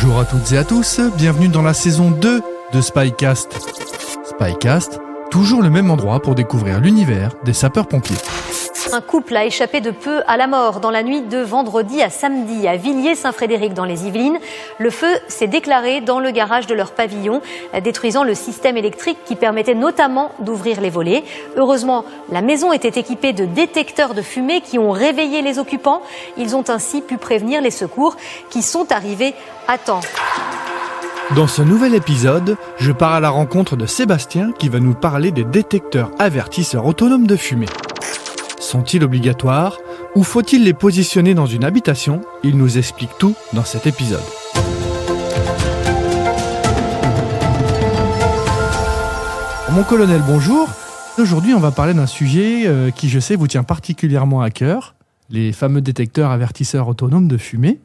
Bonjour à toutes et à tous, bienvenue dans la saison 2 de Spycast. Spycast, toujours le même endroit pour découvrir l'univers des sapeurs-pompiers. Un couple a échappé de peu à la mort dans la nuit de vendredi à samedi à Villiers-Saint-Frédéric dans les Yvelines. Le feu s'est déclaré dans le garage de leur pavillon, détruisant le système électrique qui permettait notamment d'ouvrir les volets. Heureusement, la maison était équipée de détecteurs de fumée qui ont réveillé les occupants. Ils ont ainsi pu prévenir les secours qui sont arrivés à temps. Dans ce nouvel épisode, je pars à la rencontre de Sébastien qui va nous parler des détecteurs avertisseurs autonomes de fumée. Sont-ils obligatoires ou faut-il les positionner dans une habitation ? Il nous explique tout dans cet épisode. Mon colonel, bonjour. Aujourd'hui, on va parler d'un sujet qui, je sais, vous tient particulièrement à cœur, les fameux détecteurs avertisseurs autonomes de fumée.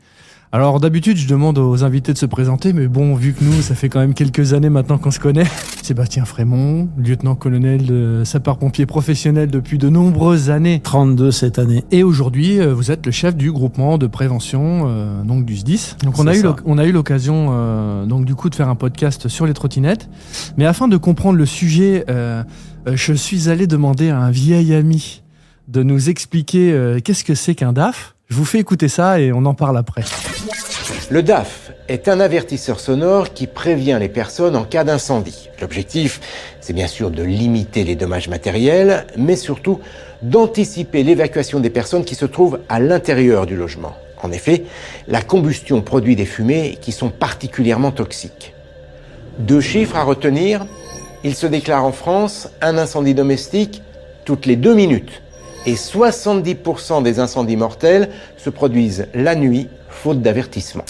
Alors d'habitude, je demande aux invités de se présenter, mais bon, vu que nous, ça fait quand même quelques années maintenant qu'on se connaît. Sébastien Frémont, lieutenant-colonel de sapeurs-pompiers professionnel depuis de nombreuses années. 32 cette année. Et aujourd'hui, vous êtes le chef du groupement de prévention donc du SDIS. Donc on a eu l'occasion donc du coup de faire un podcast sur les trottinettes. Mais afin de comprendre le sujet, je suis allé demander à un vieil ami de nous expliquer qu'est-ce que c'est qu'un DAF. Je vous fais écouter ça et on en parle après. Le DAF est un avertisseur sonore qui prévient les personnes en cas d'incendie. L'objectif, c'est bien sûr de limiter les dommages matériels, mais surtout d'anticiper l'évacuation des personnes qui se trouvent à l'intérieur du logement. En effet, la combustion produit des fumées qui sont particulièrement toxiques. 2 chiffres à retenir. Il se déclare en France un incendie domestique toutes les 2 minutes. Et 70% des incendies mortels se produisent la nuit, faute d'avertissement.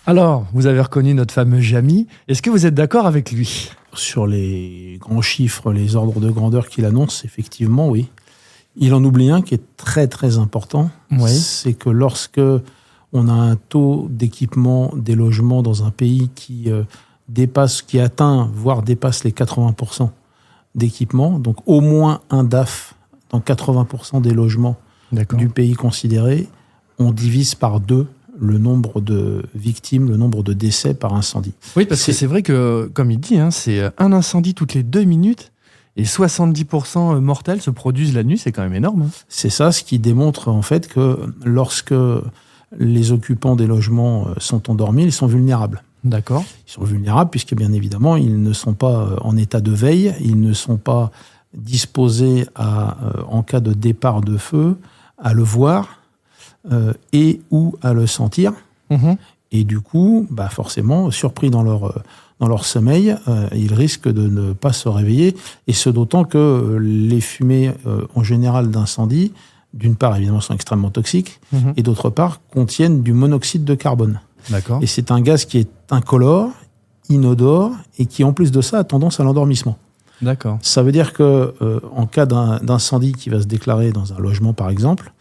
Alors, vous avez reconnu notre fameux Jamy. Est-ce que vous êtes d'accord avec lui ? Sur les grands chiffres, les ordres de grandeur qu'il annonce, effectivement, oui. Il en oublie un qui est très très important. Oui. C'est que lorsque on a un taux d'équipement des logements dans un pays qui atteint, voire dépasse les 80% d'équipement, donc au moins un DAF dans 80% des logements du pays considéré, on divise par 2 le nombre de victimes, le nombre de décès par incendie. Oui, parce que c'est vrai que, comme il dit, c'est un incendie toutes les 2 minutes et 70% mortels se produisent la nuit, c'est quand même énorme. C'est ça, ce qui démontre en fait que lorsque les occupants des logements sont endormis, ils sont vulnérables. D'accord. Ils sont vulnérables puisque bien évidemment, ils ne sont pas en état de veille, ils ne sont pas disposés en cas de départ de feu, à le voir et ou à le sentir. Mmh. Et du coup, forcément, surpris dans leur sommeil, ils risquent de ne pas se réveiller. Et ce d'autant que les fumées, en général d'incendie, d'une part, évidemment, sont extrêmement toxiques, et d'autre part, contiennent du monoxyde de carbone. D'accord. Et c'est un gaz qui est incolore, inodore, et qui, en plus de ça, a tendance à l'endormissement. D'accord. Ça veut dire que en cas d'incendie qui va se déclarer dans un logement, par exemple,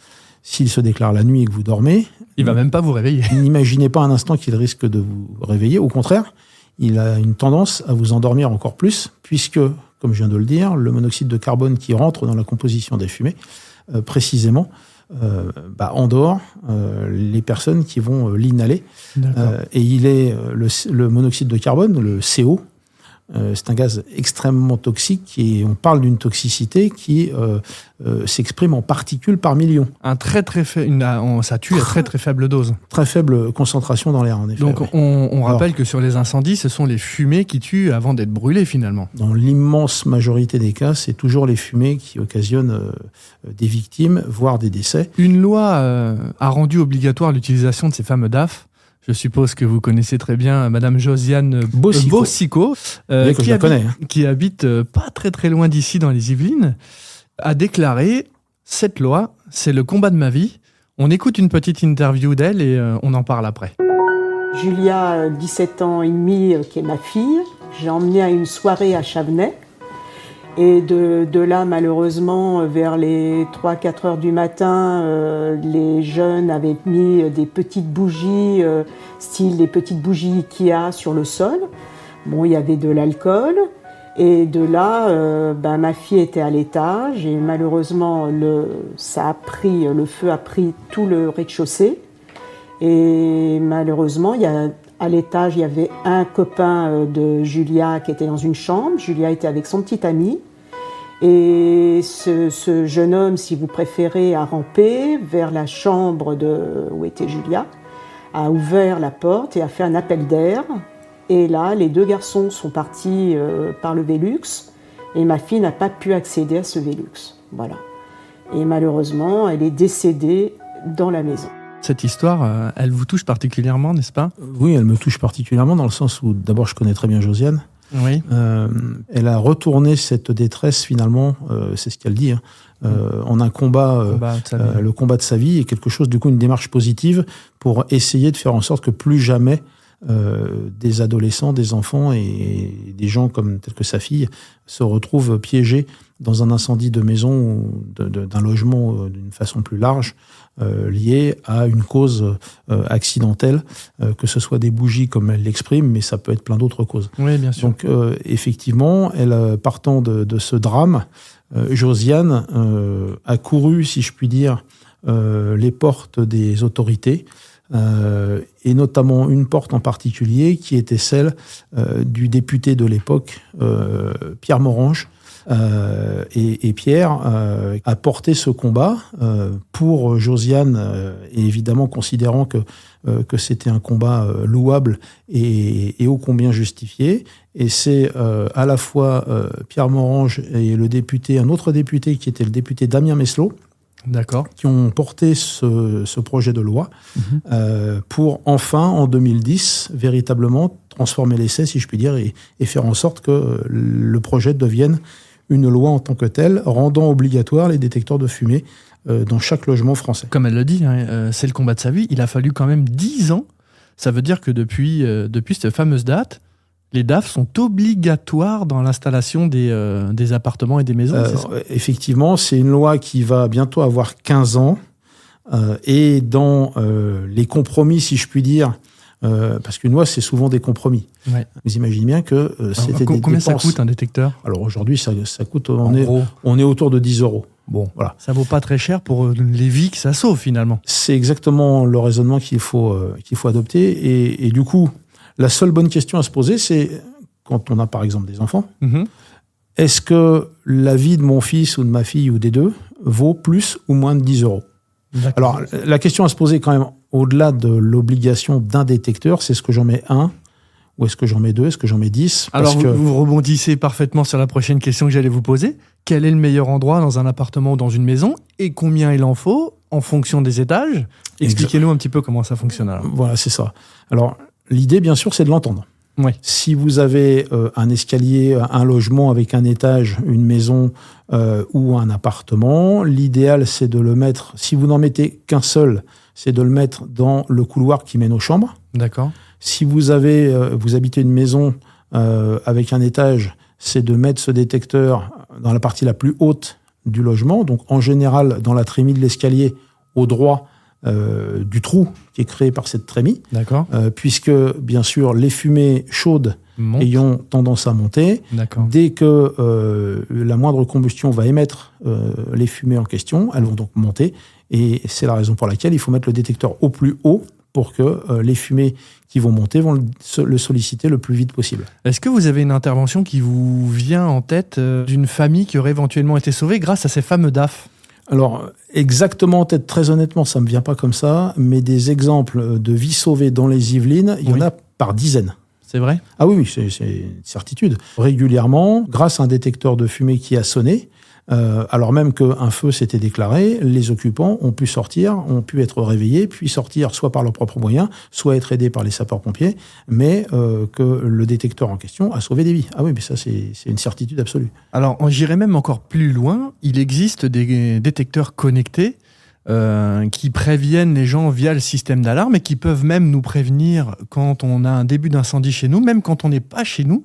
s'il se déclare la nuit et que vous dormez, il va même pas vous réveiller. N'imaginez pas un instant qu'il risque de vous réveiller. Au contraire, il a une tendance à vous endormir encore plus, puisque, comme je viens de le dire, le monoxyde de carbone qui rentre dans la composition des fumées, précisément, endort les personnes qui vont l'inhaler. Et il est le monoxyde de carbone, le CO. C'est un gaz extrêmement toxique et on parle d'une toxicité qui s'exprime en particules par millions. Ça tue à très très faible dose. Très faible concentration dans l'air, en effet. Donc on rappelle que sur les incendies, ce sont les fumées qui tuent avant d'être brûlées finalement. Dans l'immense majorité des cas, c'est toujours les fumées qui occasionnent des victimes, voire des décès. Une loi a rendu obligatoire l'utilisation de ces fameux DAF. Je suppose que vous connaissez très bien Madame Josiane Bossico, qui habite pas très très loin d'ici dans les Yvelines, a déclaré « Cette loi, c'est le combat de ma vie ». On écoute une petite interview d'elle et on en parle après. Julia, 17 ans et demi, qui est ma fille, j'ai emmené à une soirée à Chavenay. Et de là, malheureusement, vers les 3-4 heures du matin, les jeunes avaient mis des petites bougies, style des petites bougies Ikea sur le sol. Bon, il y avait de l'alcool. Et de là, ma fille était à l'étage et malheureusement, le feu a pris tout le rez-de-chaussée. Et malheureusement, il y a À l'étage, il y avait un copain de Julia qui était dans une chambre. Julia était avec son petit ami. Et ce jeune homme, si vous préférez, a rampé vers la chambre où était Julia, a ouvert la porte et a fait un appel d'air. Et là, les deux garçons sont partis par le Velux et ma fille n'a pas pu accéder à ce Velux. Voilà. Et malheureusement, elle est décédée dans la maison. Cette histoire, elle vous touche particulièrement, n'est-ce pas ? Oui, elle me touche particulièrement dans le sens où, d'abord, je connais très bien Josiane. Oui. Elle a retourné cette détresse, finalement, c'est ce qu'elle dit, en un combat, le combat de sa vie, et quelque chose, du coup, une démarche positive pour essayer de faire en sorte que plus jamais des adolescents, des enfants et des gens tels que sa fille se retrouvent piégés dans un incendie de maison ou d'un logement d'une façon plus large, lié à une cause accidentelle, que ce soit des bougies comme elle l'exprime, mais ça peut être plein d'autres causes. Oui, bien sûr. Donc effectivement, partant de ce drame, Josiane a couru, si je puis dire, les portes des autorités, et notamment une porte en particulier qui était celle du député de l'époque, Pierre Morange. Et Pierre a porté ce combat pour Josiane, et évidemment considérant que c'était un combat louable et ô combien justifié. Et c'est à la fois Pierre Morange et un autre député qui était le député Damien Meslot, d'accord, qui ont porté ce projet de loi pour enfin, en 2010, véritablement transformer l'essai, si je puis dire, et faire en sorte que le projet devienne une loi en tant que telle, rendant obligatoire les détecteurs de fumée dans chaque logement français. Comme elle le dit, c'est le combat de sa vie. Il a fallu quand même 10 ans. Ça veut dire que depuis cette fameuse date, les DAF sont obligatoires dans l'installation des appartements et des maisons. Effectivement, c'est une loi qui va bientôt avoir 15 ans. Et dans les compromis, si je puis dire, parce qu'une loi, c'est souvent des compromis. Ouais. Vous imaginez bien que c'était des combien dépenses. Ça coûte un détecteur ? Alors aujourd'hui, ça coûte, gros, on est autour de 10 €. Bon, voilà. Ça vaut pas très cher pour les vies que ça sauve finalement. C'est exactement le raisonnement qu'il faut adopter. Et du coup, la seule bonne question à se poser, c'est quand on a par exemple des enfants, est-ce que la vie de mon fils ou de ma fille ou des deux vaut plus ou moins de 10 €? Alors, la question à se poser quand même, au-delà de l'obligation d'un détecteur, c'est est-ce que j'en mets un, ou est-ce que j'en mets 2, est-ce que j'en mets 10 ? Alors, vous rebondissez parfaitement sur la prochaine question que j'allais vous poser. Quel est le meilleur endroit dans un appartement ou dans une maison, et combien il en faut en fonction des étages ? Expliquez-nous un petit peu comment ça fonctionne. Alors. Voilà, c'est ça. Alors, l'idée, bien sûr, c'est de l'entendre. Oui. Si vous avez un escalier, un logement avec un étage, une maison ou un appartement, l'idéal, c'est de le mettre, si vous n'en mettez qu'un seul, c'est de le mettre dans le couloir qui mène aux chambres. D'accord. Si vous habitez une maison avec un étage, c'est de mettre ce détecteur dans la partie la plus haute du logement, donc en général dans la trémie de l'escalier au droit du trou qui est créé par cette trémie. D'accord. Puisque, bien sûr, les fumées chaudes ayant tendance à monter, dès que la moindre combustion va émettre les fumées en question, elles vont donc monter. Et c'est la raison pour laquelle il faut mettre le détecteur au plus haut pour que les fumées qui vont monter vont le solliciter le plus vite possible. Est-ce que vous avez une intervention qui vous vient en tête d'une famille qui aurait éventuellement été sauvée grâce à ces fameux DAF ? Alors, exactement en tête, très honnêtement, ça ne me vient pas comme ça, mais des exemples de vies sauvées dans les Yvelines, il y en a par dizaines. C'est vrai ? Ah oui, c'est une certitude. Régulièrement, grâce à un détecteur de fumée qui a sonné, alors même qu'un feu s'était déclaré, les occupants ont pu sortir, ont pu être réveillés, puis sortir soit par leurs propres moyens, soit être aidés par les sapeurs-pompiers, mais que le détecteur en question a sauvé des vies. Ah oui, mais ça, c'est une certitude absolue. Alors, j'irais même encore plus loin. Il existe des détecteurs connectés qui préviennent les gens via le système d'alarme et qui peuvent même nous prévenir quand on a un début d'incendie chez nous, même quand on n'est pas chez nous.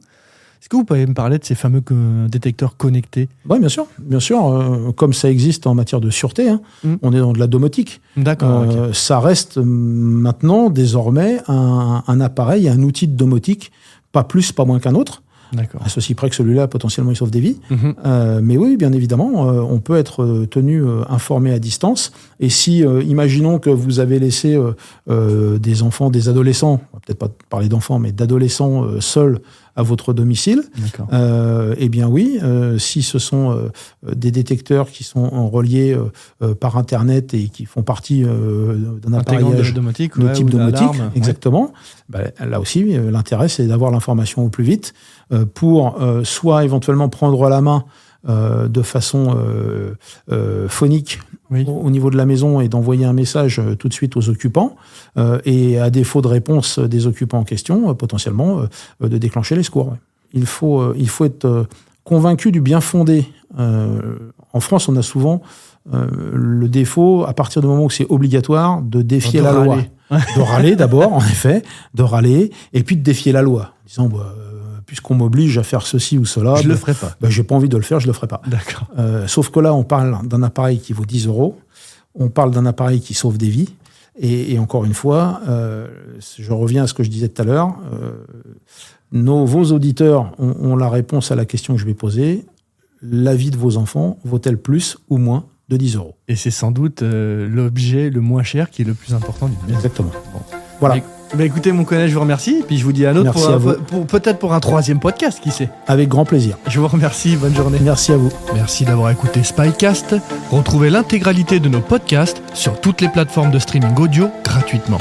Est-ce que vous pouvez me parler de ces fameux détecteurs connectés ? Oui, bien sûr. Bien sûr, comme ça existe en matière de sûreté, on est dans de la domotique. D'accord. Ça reste maintenant, désormais, un appareil, un outil de domotique, pas plus, pas moins qu'un autre, D'accord. À ceci près que celui-là, potentiellement, il sauve des vies. Mhm. Mais oui, bien évidemment, on peut être tenu informé à distance. Et si, imaginons que vous avez laissé des enfants, des adolescents, on va peut-être pas parler d'enfants, mais d'adolescents seuls à votre domicile, D'accord. eh bien oui, si ce sont des détecteurs qui sont reliés par Internet et qui font partie d'un appareillage domotique, de type ou domotique, d'alarme. exactement, là aussi, l'intérêt, c'est d'avoir l'information au plus vite pour soit éventuellement prendre la main de façon phonique Oui. au niveau de la maison et d'envoyer un message tout de suite aux occupants et à défaut de réponse des occupants en question, potentiellement de déclencher les secours. Ouais. Il faut être convaincu du bien fondé. En France, on a souvent le défaut, à partir du moment où c'est obligatoire, de défier la loi. De râler d'abord, en effet, de râler, et puis de défier la loi, en disant puisqu'on m'oblige à faire ceci ou cela, Je le ferai pas. j'ai pas envie de le faire, je le ferai pas. D'accord. Sauf que là, on parle d'un appareil qui vaut 10 €, on parle d'un appareil qui sauve des vies, et encore une fois, je reviens à ce que je disais tout à l'heure, vos auditeurs ont la réponse à la question que je vais poser. La vie de vos enfants vaut-elle plus ou moins de 10 €? Et c'est sans doute l'objet le moins cher qui est le plus important du monde. Exactement. Bon. Voilà. Bah écoutez, mon collègue, je vous remercie. Et puis je vous dis à un autre Merci à vous. peut-être pour un 3e podcast, qui sait. Avec grand plaisir. Je vous remercie, bonne journée. Merci à vous. Merci d'avoir écouté Spycast. Retrouvez l'intégralité de nos podcasts sur toutes les plateformes de streaming audio gratuitement.